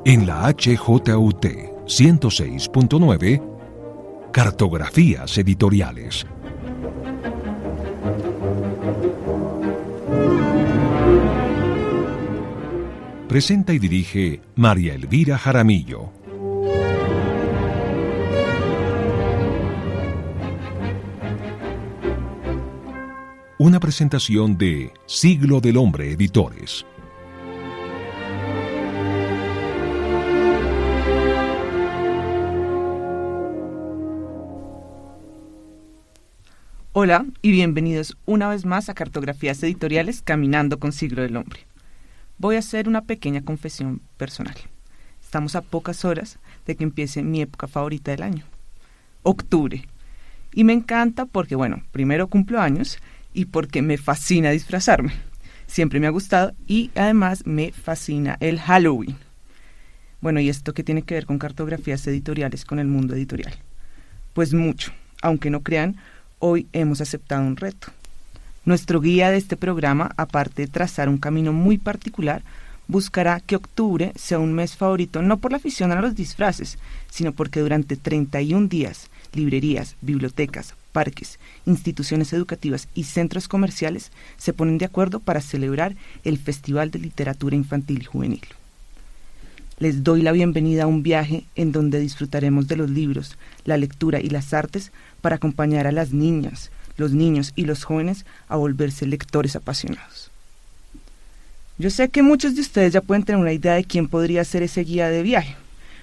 En la HJUT 106.9, Cartografías Editoriales. Presenta y dirige María Elvira Jaramillo. Una presentación de Siglo del Hombre Editores. Hola y bienvenidos una vez más a Cartografías Editoriales Caminando con Siglo del Hombre. Voy a hacer una pequeña confesión personal. Estamos a pocas horas de que empiece mi época favorita del año, octubre. Y me encanta porque, primero cumplo años y porque me fascina disfrazarme. Siempre me ha gustado y además me fascina el Halloween. ¿Y esto qué tiene que ver con Cartografías Editoriales, con el mundo editorial? Pues mucho, aunque no crean. Hoy hemos aceptado un reto. Nuestro guía de este programa, aparte de trazar un camino muy particular, buscará que octubre sea un mes favorito no por la afición a los disfraces, sino porque durante 31 días, librerías, bibliotecas, parques, instituciones educativas y centros comerciales se ponen de acuerdo para celebrar el Festival de Literatura Infantil y Juvenil. Les doy la bienvenida a un viaje en donde disfrutaremos de los libros, la lectura y las artes para acompañar a las niñas, los niños y los jóvenes a volverse lectores apasionados. Yo sé que muchos de ustedes ya pueden tener una idea de quién podría ser ese guía de viaje,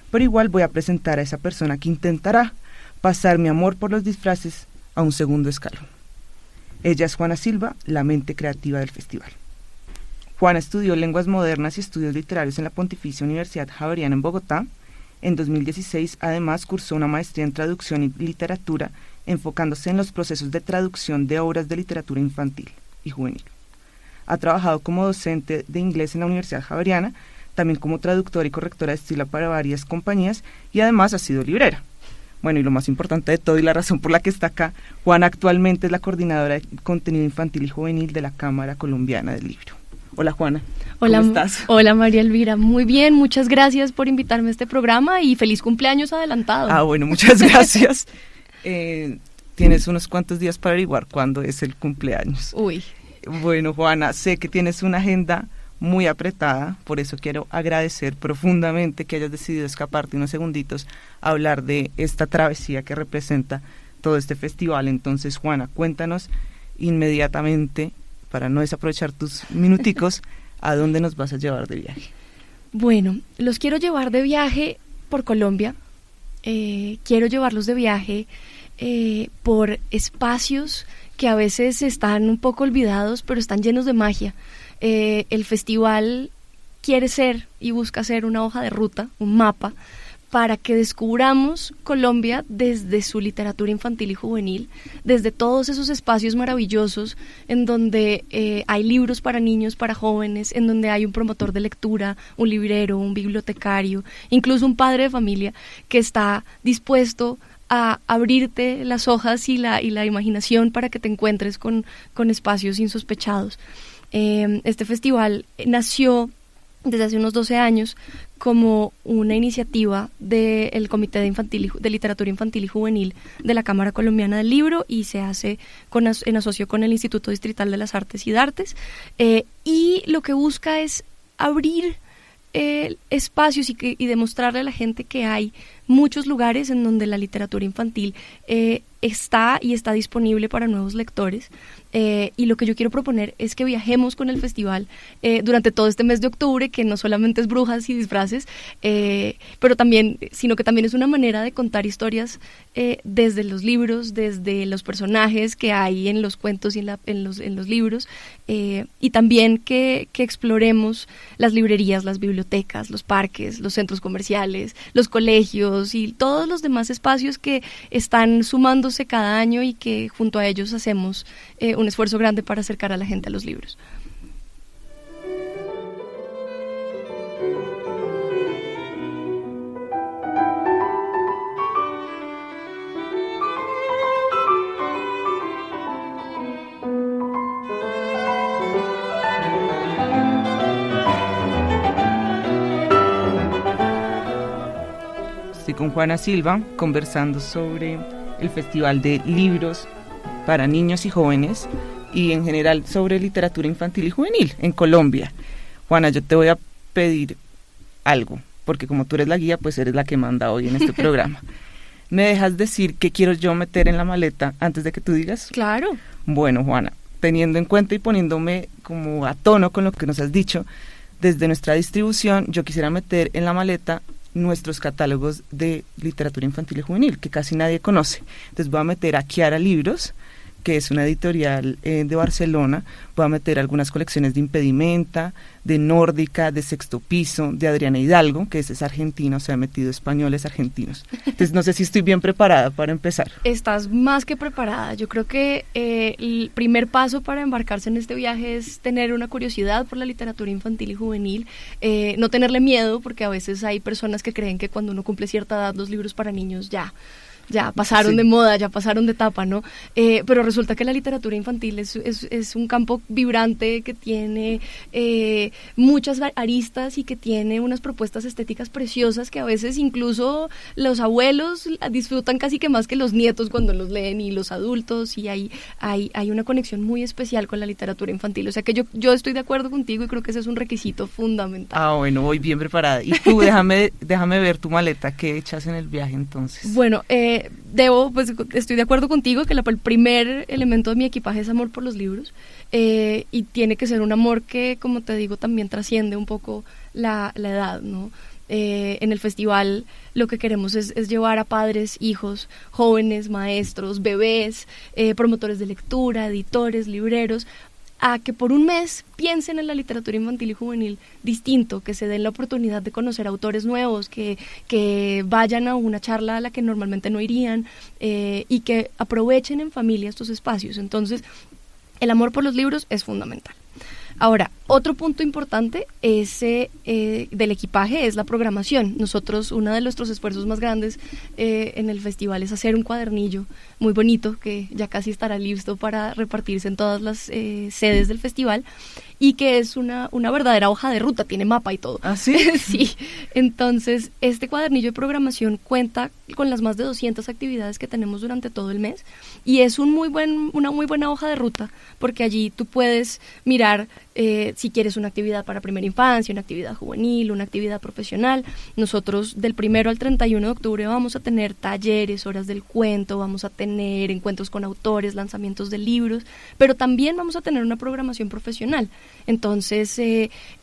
pero igual voy a presentar a esa persona que intentará pasar mi amor por los disfraces a un segundo escalón. Ella es Juana Silva, la mente creativa del festival. Juana estudió Lenguas Modernas y Estudios Literarios en la Pontificia Universidad Javeriana en Bogotá. En 2016, además, cursó una maestría en Traducción y Literatura, enfocándose en los procesos de traducción de obras de literatura infantil y juvenil. Ha trabajado como docente de inglés en la Universidad Javeriana, también como traductora y correctora de estilo para varias compañías, y además ha sido librera. Y lo más importante de todo y la razón por la que está acá, Juana actualmente es la coordinadora de contenido infantil y juvenil de la Cámara Colombiana del Libro. Hola Juana, hola, ¿cómo estás? Hola María Elvira, muy bien, muchas gracias por invitarme a este programa y feliz cumpleaños adelantado. Muchas gracias. Tienes unos cuantos días para averiguar cuándo es el cumpleaños. Uy. Juana, sé que tienes una agenda muy apretada, por eso quiero agradecer profundamente que hayas decidido escaparte unos segunditos a hablar de esta travesía que representa todo este festival. Entonces, Juana, cuéntanos inmediatamente, para no desaprovechar tus minuticos, ¿a dónde nos vas a llevar de viaje? Los quiero llevar de viaje por Colombia. Quiero llevarlos de viaje por espacios que a veces están un poco olvidados, pero están llenos de magia. El festival quiere ser y busca ser una hoja de ruta, un mapa, para que descubramos Colombia desde su literatura infantil y juvenil, desde todos esos espacios maravillosos en donde hay libros para niños, para jóvenes, en donde hay un promotor de lectura, un librero, un bibliotecario, incluso un padre de familia que está dispuesto a abrirte las hojas y la imaginación para que te encuentres con espacios insospechados. Este festival nació desde hace unos 12 años como una iniciativa del Comité de Literatura Infantil y Juvenil de la Cámara Colombiana del Libro y se hace en asocio con el Instituto Distrital de las Artes y Dartes, y lo que busca es abrir espacios y demostrarle a la gente que hay muchos lugares en donde la literatura infantil está disponible para nuevos lectores, y lo que yo quiero proponer es que viajemos con el festival durante todo este mes de octubre, que no solamente es brujas y disfraces, sino que también es una manera de contar historias desde los libros, desde los personajes que hay en los cuentos y en los libros, y también que exploremos las librerías, las bibliotecas, los parques, los centros comerciales, los colegios y todos los demás espacios que están sumándose cada año y que junto a ellos hacemos un esfuerzo grande para acercar a la gente a los libros. con Juana Silva conversando sobre el Festival de Libros para Niños y Jóvenes y en general sobre literatura infantil y juvenil en Colombia. Juana, yo te voy a pedir algo, porque como tú eres la guía, pues eres la que manda hoy en este programa. ¿Me dejas decir qué quiero yo meter en la maleta antes de que tú digas? Claro. Bueno, Juana, teniendo en cuenta y poniéndome como a tono con lo que nos has dicho, desde nuestra distribución yo quisiera meter en la maleta nuestros catálogos de literatura infantil y juvenil, que casi nadie conoce. Entonces voy a meter a Kiara Libros, que es una editorial de Barcelona. Voy a meter algunas colecciones de Impedimenta, de Nórdica, de Sexto Piso, de Adriana Hidalgo, que es argentina, o sea, he metido españoles argentinos. Entonces no sé si estoy bien preparada para empezar. Estás más que preparada. Yo creo que el primer paso para embarcarse en este viaje es tener una curiosidad por la literatura infantil y juvenil, no tenerle miedo, porque a veces hay personas que creen que cuando uno cumple cierta edad los libros para niños ya pasaron sí. de moda, ya pasaron de etapa, ¿no? Pero resulta que la literatura infantil es un campo vibrante que tiene muchas aristas y que tiene unas propuestas estéticas preciosas que a veces incluso los abuelos disfrutan casi que más que los nietos cuando los leen y los adultos, y hay una conexión muy especial con la literatura infantil. O sea que yo estoy de acuerdo contigo y creo que ese es un requisito fundamental. Ah, bueno, voy bien preparada. Y tú, déjame ver tu maleta, ¿qué echas en el viaje entonces? Bueno, estoy de acuerdo contigo que el primer elemento de mi equipaje es amor por los libros, y tiene que ser un amor que, como te digo, también trasciende un poco la edad, ¿no? En el festival lo que queremos es llevar a padres, hijos, jóvenes, maestros, bebés, promotores de lectura, editores, libreros, a que por un mes piensen en la literatura infantil y juvenil distinto, que se den la oportunidad de conocer autores nuevos, que vayan a una charla a la que normalmente no irían, y que aprovechen en familia estos espacios. Entonces, el amor por los libros es fundamental. Ahora, otro punto importante del equipaje es la programación. Nosotros, uno de nuestros esfuerzos más grandes en el festival es hacer un cuadernillo muy bonito que ya casi estará listo para repartirse en todas las sedes del festival, y que es una verdadera hoja de ruta, tiene mapa y todo. ¿Ah, sí? Sí. Entonces, este cuadernillo de programación cuenta con las más de 200 actividades que tenemos durante todo el mes, y es una muy buena hoja de ruta, porque allí tú puedes mirar si quieres una actividad para primera infancia, una actividad juvenil, una actividad profesional. Nosotros del 1 al 31 de octubre vamos a tener talleres, horas del cuento, vamos a tener encuentros con autores, lanzamientos de libros, pero también vamos a tener una programación profesional. Entonces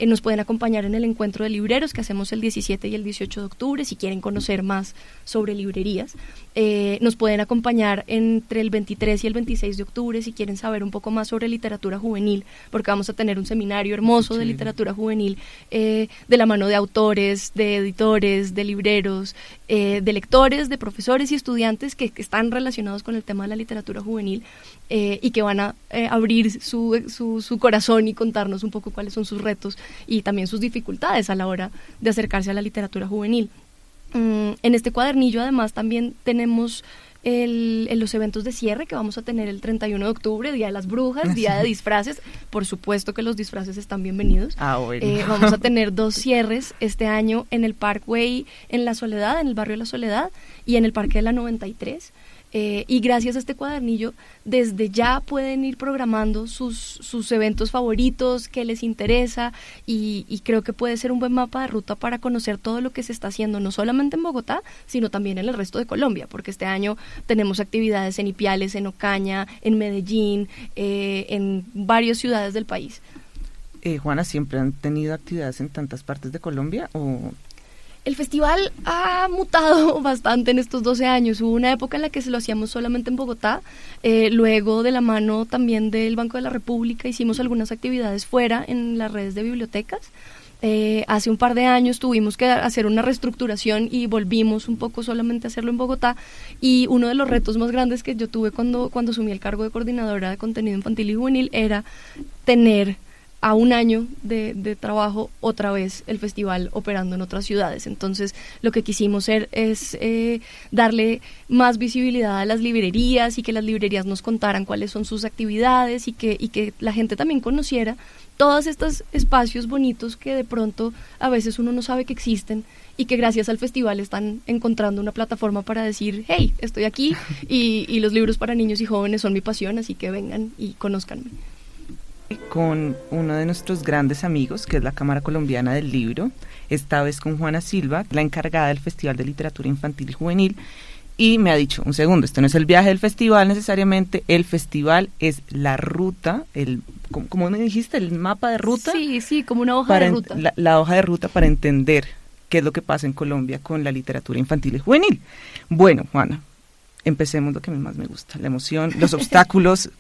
nos pueden acompañar en el encuentro de libreros que hacemos el 17 y el 18 de octubre si quieren conocer más sobre librerías. Nos pueden acompañar entre el 23 y el 26 de octubre si quieren saber un poco más sobre literatura juvenil, porque vamos a tener un seminario hermoso de literatura juvenil de la mano de autores, de editores, de libreros, de lectores, de profesores y estudiantes que están relacionados con el tema de la literatura juvenil, y que van a abrir su corazón y contarnos un poco cuáles son sus retos y también sus dificultades a la hora de acercarse a la literatura juvenil. En este cuadernillo además también tenemos los eventos de cierre que vamos a tener el 31 de octubre, Día de las Brujas, Día de Disfraces. Por supuesto que los disfraces están bienvenidos. Bueno. Vamos a tener 2 cierres este año en el Parkway, en La Soledad, en el barrio de La Soledad, y en el Parque de la 93. Y gracias a este cuadernillo, desde ya pueden ir programando sus eventos favoritos, qué les interesa, y creo que puede ser un buen mapa de ruta para conocer todo lo que se está haciendo, no solamente en Bogotá, sino también en el resto de Colombia, porque este año tenemos actividades en Ipiales, en Ocaña, en Medellín, en varias ciudades del país. Juana, ¿siempre han tenido actividades en tantas partes de Colombia o...? El festival ha mutado bastante en estos 12 años. Hubo una época en la que se lo hacíamos solamente en Bogotá, luego de la mano también del Banco de la República hicimos algunas actividades fuera en las redes de bibliotecas. Hace un par de años tuvimos que hacer una reestructuración y volvimos un poco solamente a hacerlo en Bogotá, y uno de los retos más grandes que yo tuve cuando asumí el cargo de coordinadora de contenido infantil y juvenil era tener a un año de trabajo otra vez el festival operando en otras ciudades. Entonces lo que quisimos es darle más visibilidad a las librerías y que las librerías nos contaran cuáles son sus actividades y que la gente también conociera todos estos espacios bonitos que de pronto a veces uno no sabe que existen y que gracias al festival están encontrando una plataforma para decir, hey, estoy aquí y los libros para niños y jóvenes son mi pasión, así que vengan y conózcanme. Con uno de nuestros grandes amigos, que es la Cámara Colombiana del Libro, esta vez con Juana Silva, la encargada del Festival de Literatura Infantil y Juvenil, y me ha dicho, un segundo, esto no es el viaje del festival necesariamente, el festival es la ruta, ¿cómo me dijiste? ¿El mapa de ruta? Sí, como una hoja de ruta. La hoja de ruta para entender qué es lo que pasa en Colombia con la literatura infantil y juvenil. Bueno, Juana, empecemos lo que más me gusta, la emoción, los obstáculos.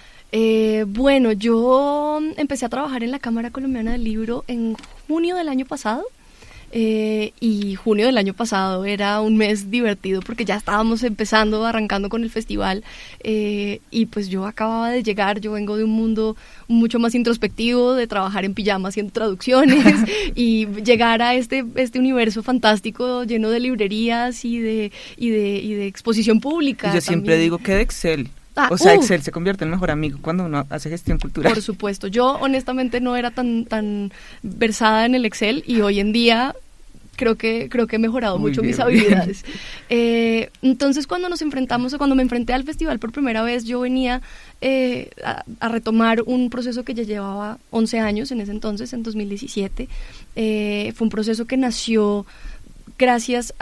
Bueno, yo empecé a trabajar en la Cámara Colombiana del Libro en junio del año pasado. Y junio del año pasado era un mes divertido porque ya estábamos arrancando con el festival, y pues yo acababa de llegar, yo vengo de un mundo mucho más introspectivo, de trabajar en pijama haciendo traducciones y llegar a este universo fantástico lleno de librerías y de exposición pública. Y yo siempre digo que de Excel. Excel se convierte en mejor amigo cuando uno hace gestión cultural. Por supuesto, yo honestamente no era tan versada en el Excel y hoy en día creo que he mejorado mucho mis habilidades. Entonces cuando me enfrenté al festival por primera vez, yo venía a retomar un proceso que ya llevaba 11 años en ese entonces, en 2017. Fue un proceso que nació gracias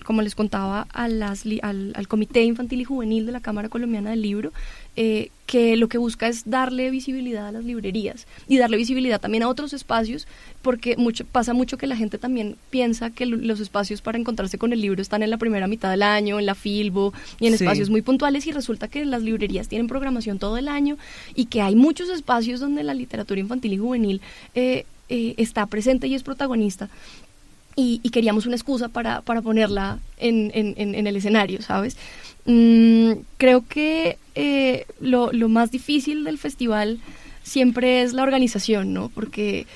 como les contaba, al Comité Infantil y Juvenil de la Cámara Colombiana del Libro, que lo que busca es darle visibilidad a las librerías y darle visibilidad también a otros espacios, porque pasa mucho que la gente también piensa que los espacios para encontrarse con el libro están en la primera mitad del año, en la Filbo y en espacios muy puntuales, y resulta que las librerías tienen programación todo el año y que hay muchos espacios donde la literatura infantil y juvenil está presente y es protagonista. Y queríamos una excusa para ponerla en el escenario, ¿sabes? Creo que lo más difícil del festival siempre es la organización, ¿no? Porque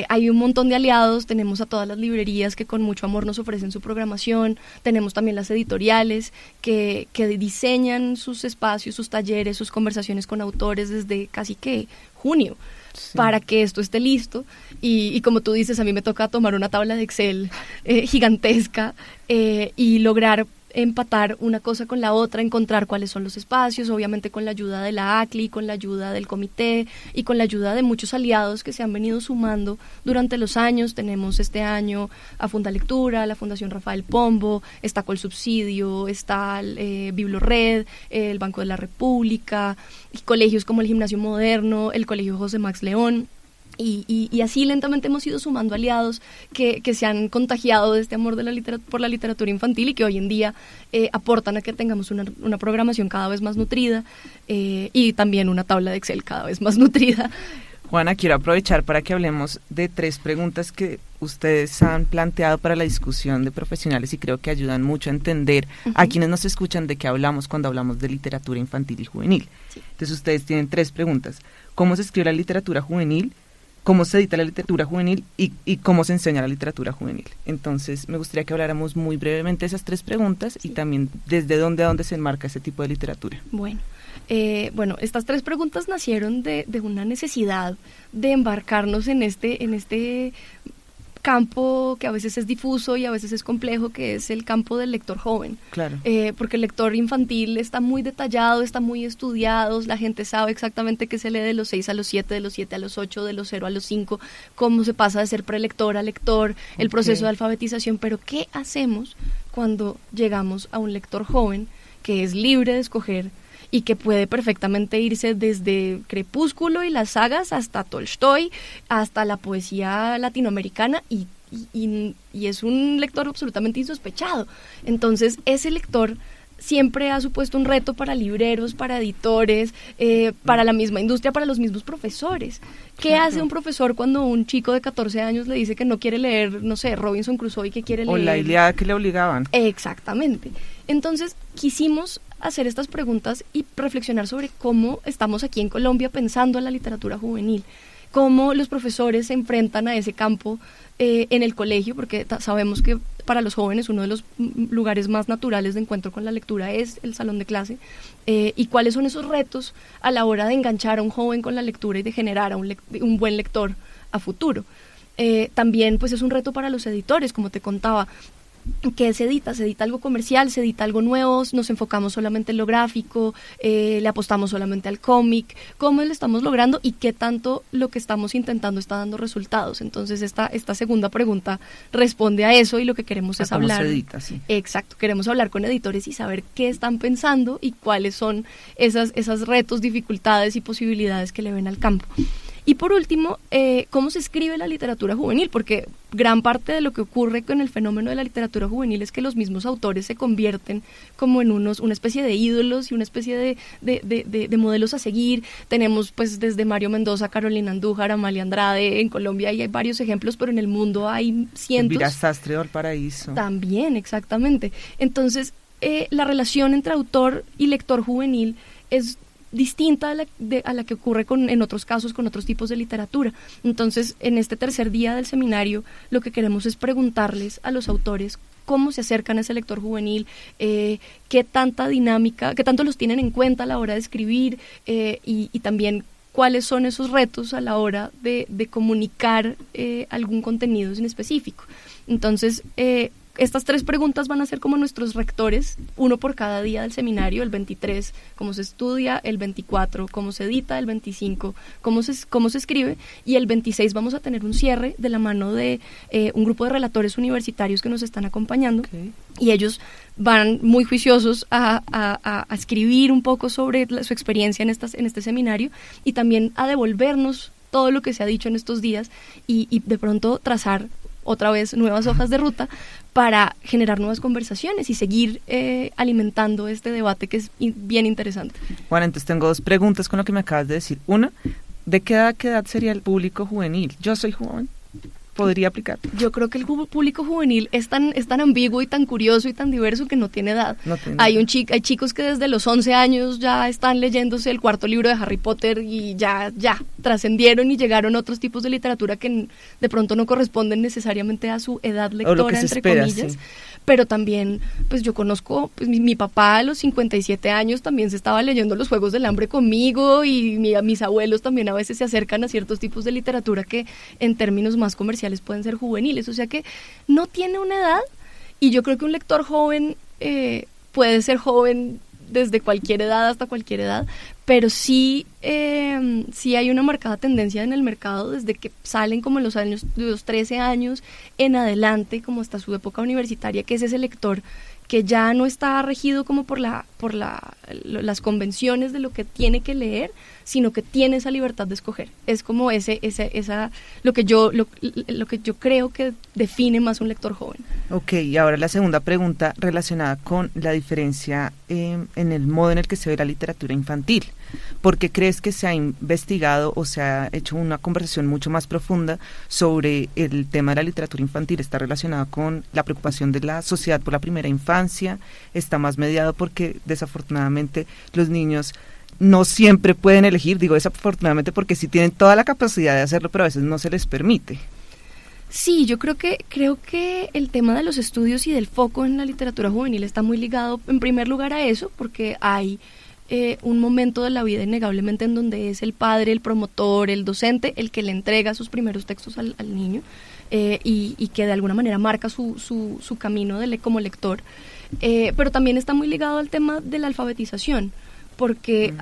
hay un montón de aliados, tenemos a todas las librerías que con mucho amor nos ofrecen su programación, tenemos también las editoriales que diseñan sus espacios, sus talleres, sus conversaciones con autores desde casi que junio. Sí. Para que esto esté listo y como tú dices, a mí me toca tomar una tabla de Excel gigantesca y lograr empatar una cosa con la otra, encontrar cuáles son los espacios, obviamente con la ayuda de la ACLI, con la ayuda del comité y con la ayuda de muchos aliados que se han venido sumando durante los años. Tenemos este año a Fundalectura, la Fundación Rafael Pombo, está Colsubsidio, está Biblored, el Banco de la República, y colegios como el Gimnasio Moderno, el Colegio José Max León. Y así lentamente hemos ido sumando aliados que se han contagiado de este amor de por la literatura infantil y que hoy en día aportan a que tengamos una programación cada vez más nutrida y también una tabla de Excel cada vez más nutrida. Juana, quiero aprovechar para que hablemos de 3 preguntas que ustedes han planteado para la discusión de profesionales y creo que ayudan mucho a entender a quienes nos escuchan de qué hablamos cuando hablamos de literatura infantil y juvenil. Sí. Entonces ustedes tienen 3 preguntas. ¿Cómo se escribe la literatura juvenil? ¿Cómo se edita la literatura juvenil y cómo se enseña la literatura juvenil? Entonces, me gustaría que habláramos muy brevemente de esas 3 preguntas y también desde dónde a dónde se enmarca ese tipo de literatura. Bueno, estas 3 preguntas nacieron de una necesidad de embarcarnos en este campo que a veces es difuso y a veces es complejo, que es el campo del lector joven. Claro. Porque el lector infantil está muy detallado, está muy estudiado, la gente sabe exactamente qué se lee de los 6 a los 7, de los 7 a los 8, de los 0 a los 5, cómo se pasa de ser prelector a lector, el proceso de alfabetización, pero ¿qué hacemos cuando llegamos a un lector joven que es libre de escoger y que puede perfectamente irse desde Crepúsculo y las sagas hasta Tolstoy, hasta la poesía latinoamericana y es un lector absolutamente insospechado? Entonces, ese lector siempre ha supuesto un reto para libreros, para editores, para la misma industria, para los mismos profesores. ¿Qué hace un profesor cuando un chico de 14 años le dice que no quiere leer, no sé, Robinson Crusoe y que quiere leer? O la Ilíada que le obligaban. Exactamente. Entonces, quisimos hacer estas preguntas y reflexionar sobre cómo estamos aquí en Colombia pensando en la literatura juvenil, cómo los profesores se enfrentan a ese campo en el colegio, porque sabemos que para los jóvenes uno de los lugares más naturales de encuentro con la lectura es el salón de clase, y cuáles son esos retos a la hora de enganchar a un joven con la lectura y de generar a un buen lector a futuro. También pues es un reto para los editores, como te contaba. ¿Qué se edita? ¿Se edita algo comercial? ¿Se edita algo nuevo? ¿Nos enfocamos solamente en lo gráfico? ¿Le apostamos solamente al cómic? ¿Cómo lo estamos logrando? ¿Y qué tanto lo que estamos intentando está dando resultados? Entonces esta segunda pregunta responde a eso, y lo que queremos es hablar. ¿Cómo se edita? Sí. Exacto, queremos hablar con editores y saber qué están pensando y cuáles son esas retos, dificultades y posibilidades que le ven al campo. Y por último, ¿cómo se escribe la literatura juvenil? Porque gran parte de lo que ocurre con el fenómeno de la literatura juvenil es que los mismos autores se convierten como en una especie de ídolos y una especie de modelos a seguir. Tenemos pues desde Mario Mendoza, Carolina Andújar, Amalia Andrade en Colombia, y hay varios ejemplos, pero en el mundo hay cientos. Elvira Sastre de Valparaíso. También, exactamente. Entonces, la relación entre autor y lector juvenil es distinta a la que ocurre en otros casos con otros tipos de literatura. Entonces, en este tercer día del seminario, lo que queremos es preguntarles a los autores cómo se acercan a ese lector juvenil, qué tanta dinámica, qué tanto los tienen en cuenta a la hora de escribir, y también cuáles son esos retos a la hora de comunicar algún contenido en específico. Entonces, estas 3 preguntas van a ser como nuestros rectores, uno por cada día del seminario: el 23, cómo se estudia; el 24, cómo se edita; el 25, cómo se escribe; y el 26 vamos a tener un cierre de la mano de un grupo de relatores universitarios que nos están acompañando. Okay. Y ellos van muy juiciosos a escribir un poco sobre su experiencia en este seminario, y también a devolvernos todo lo que se ha dicho en estos días, y de pronto trazar otra vez nuevas hojas de ruta para generar nuevas conversaciones y seguir alimentando este debate que es bien interesante. Bueno, entonces tengo 2 preguntas con lo que me acabas de decir. Una, ¿de qué edad sería el público juvenil? Yo soy joven, ¿podría aplicar? Yo creo que el público juvenil es tan ambiguo y tan curioso y tan diverso que no tiene edad. Hay chicos que desde los 11 años ya están leyéndose el 4º libro de Harry Potter y ya trascendieron y llegaron a otros tipos de literatura que de pronto no corresponden necesariamente a su edad lectora, entre comillas. Sí. Pero también, pues yo conozco, pues mi papá a los 57 años también se estaba leyendo Los Juegos del Hambre conmigo, y mis abuelos también a veces se acercan a ciertos tipos de literatura que en términos más comerciales pueden ser juveniles. O sea que no tiene una edad, y yo creo que un lector joven puede ser joven desde cualquier edad hasta cualquier edad, pero sí hay una marcada tendencia en el mercado desde que salen como los 13 años en adelante, como hasta su época universitaria, que es ese lector que ya no está regido como por las convenciones de lo que tiene que leer, sino que tiene esa libertad de escoger. Es como lo que yo creo que define más un lector joven. Ok, y ahora la segunda pregunta relacionada con la diferencia en el modo en el que se ve la literatura infantil. ¿Por qué crees que se ha investigado o se ha hecho una conversación mucho más profunda sobre el tema de la literatura infantil? ¿Está relacionado con la preocupación de la sociedad por la primera infancia? ¿Está más mediado porque desafortunadamente los niños no siempre pueden elegir? Digo desafortunadamente porque sí tienen toda la capacidad de hacerlo, pero a veces no se les permite. Sí, yo creo que el tema de los estudios y del foco en la literatura juvenil está muy ligado en primer lugar a eso, porque hay un momento de la vida innegablemente en donde es el padre, el promotor, el docente, el que le entrega sus primeros textos al niño, y que de alguna manera marca su camino como lector, pero también está muy ligado al tema de la alfabetización, porque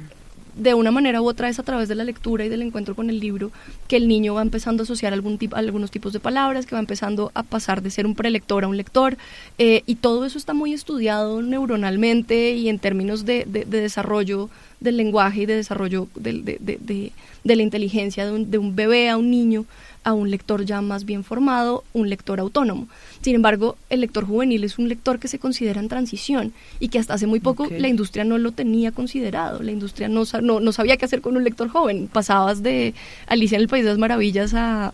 de una manera u otra es a través de la lectura y del encuentro con el libro que el niño va empezando a asociar algunos tipos de palabras, que va empezando a pasar de ser un prelector a un lector, y todo eso está muy estudiado neuronalmente y en términos de desarrollo del lenguaje y de desarrollo de la inteligencia de un bebé a un niño, a un lector ya más bien formado, un lector autónomo. Sin embargo, el lector juvenil es un lector que se considera en transición y que hasta hace muy poco la industria no lo tenía considerado. La industria no sabía qué hacer con un lector joven. Pasabas de Alicia en el País de las Maravillas a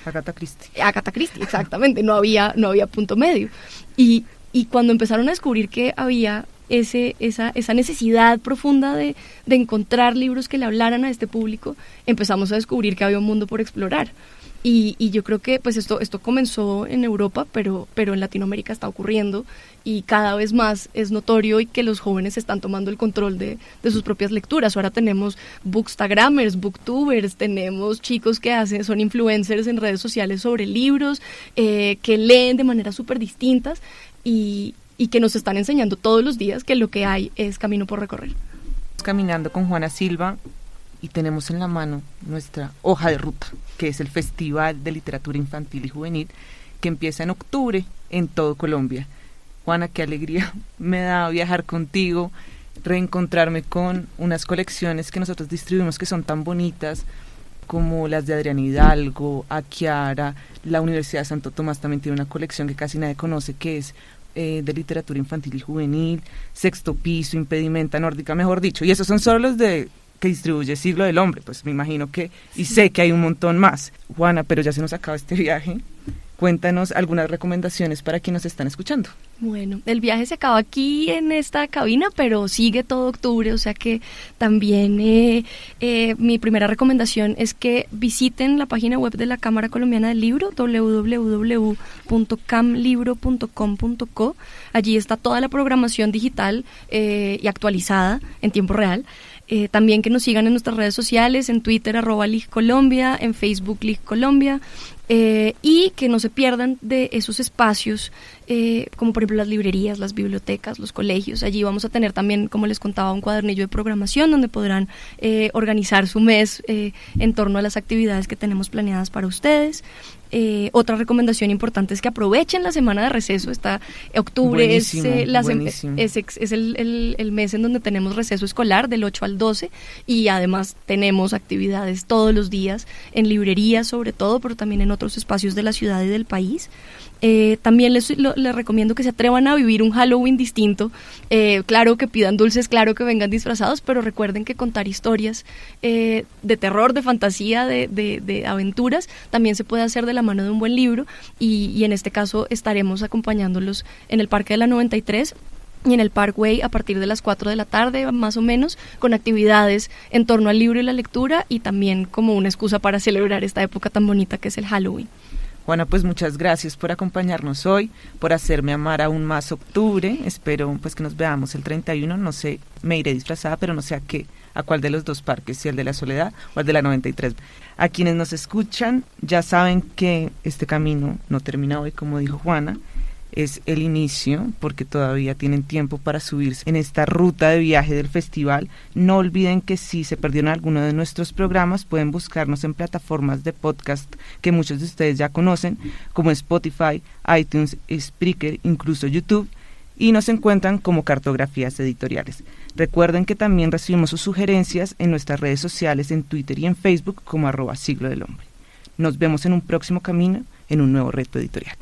Agatha Christie. Agatha Christie, exactamente. No había punto medio. Y cuando empezaron a descubrir que había esa necesidad profunda de encontrar libros que le hablaran a este público, empezamos a descubrir que había un mundo por explorar. Y yo creo que pues esto comenzó en Europa, pero en Latinoamérica está ocurriendo y cada vez más es notorio y que los jóvenes están tomando el control de sus propias lecturas. Ahora tenemos bookstagrammers, booktubers, tenemos chicos que son influencers en redes sociales sobre libros, que leen de maneras súper distintas y que nos están enseñando todos los días que lo que hay es camino por recorrer. Caminando con Juana Silva y tenemos en la mano nuestra hoja de ruta, que es el Festival de Literatura Infantil y Juvenil, que empieza en octubre en todo Colombia. Juana, qué alegría me da viajar contigo, reencontrarme con unas colecciones que nosotros distribuimos que son tan bonitas, como las de Adriana Hidalgo, Aquiara. La Universidad de Santo Tomás también tiene una colección que casi nadie conoce, que es de literatura infantil y juvenil, Sexto Piso, Impedimenta Nórdica, mejor dicho, y esos son solo los que distribuye Siglo del Hombre, pues me imagino que, y sé que hay un montón más. Juana, pero ya se nos acaba este viaje. Cuéntanos algunas recomendaciones para quienes nos están escuchando. Bueno, el viaje se acaba aquí en esta cabina, pero sigue todo octubre, o sea que también mi primera recomendación es que visiten la página web de la Cámara Colombiana del Libro, www.camlibro.com.co. Allí está toda la programación digital y actualizada en tiempo real. También que nos sigan en nuestras redes sociales, en Twitter @LIGColombia, en Facebook LIGColombia, y que no se pierdan de esos espacios, como por ejemplo las librerías, las bibliotecas, los colegios. Allí vamos a tener también, como les contaba, un cuadernillo de programación donde podrán organizar su mes en torno a las actividades que tenemos planeadas para ustedes. Otra recomendación importante es que aprovechen la semana de receso. Octubre buenísimo, es el mes en donde tenemos receso escolar del 8 al 12 y además tenemos actividades todos los días en librerías sobre todo, pero también en otros espacios de la ciudad y del país. También les recomiendo que se atrevan a vivir un Halloween distinto. Claro que pidan dulces, claro que vengan disfrazados, pero recuerden que contar historias de terror, de fantasía, de aventuras, también se puede hacer de la mano de un buen libro y en este caso estaremos acompañándolos en el Parque de la 93 y en el Parkway a partir de las 4 de la tarde más o menos, con actividades en torno al libro y la lectura y también como una excusa para celebrar esta época tan bonita que es el Halloween. Juana, pues muchas gracias por acompañarnos hoy, por hacerme amar aún más octubre. Espero pues que nos veamos el 31, no sé, me iré disfrazada, pero no sé a cuál de los dos parques, si el de la Soledad o el de la 93. A quienes nos escuchan ya saben que este camino no termina hoy, como dijo Juana, es el inicio, porque todavía tienen tiempo para subirse en esta ruta de viaje del festival. No olviden que si se perdieron alguno de nuestros programas, pueden buscarnos en plataformas de podcast que muchos de ustedes ya conocen, como Spotify, iTunes, Spreaker, incluso YouTube, y nos encuentran como Cartografías Editoriales. Recuerden que también recibimos sus sugerencias en nuestras redes sociales, en Twitter y en Facebook, como @Siglo del Hombre. Nos vemos en un próximo camino, en un nuevo reto editorial.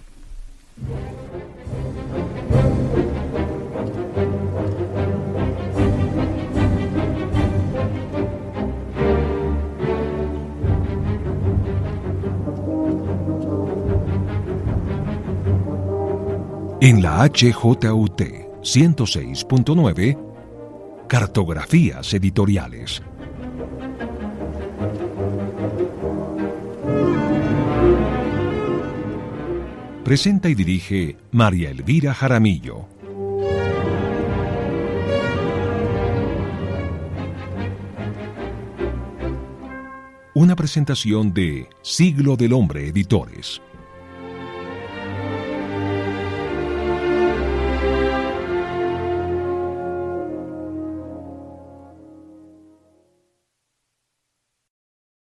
En la HJUT 106.9, Cartografías Editoriales. Presenta y dirige María Elvira Jaramillo. Una presentación de Siglo del Hombre Editores.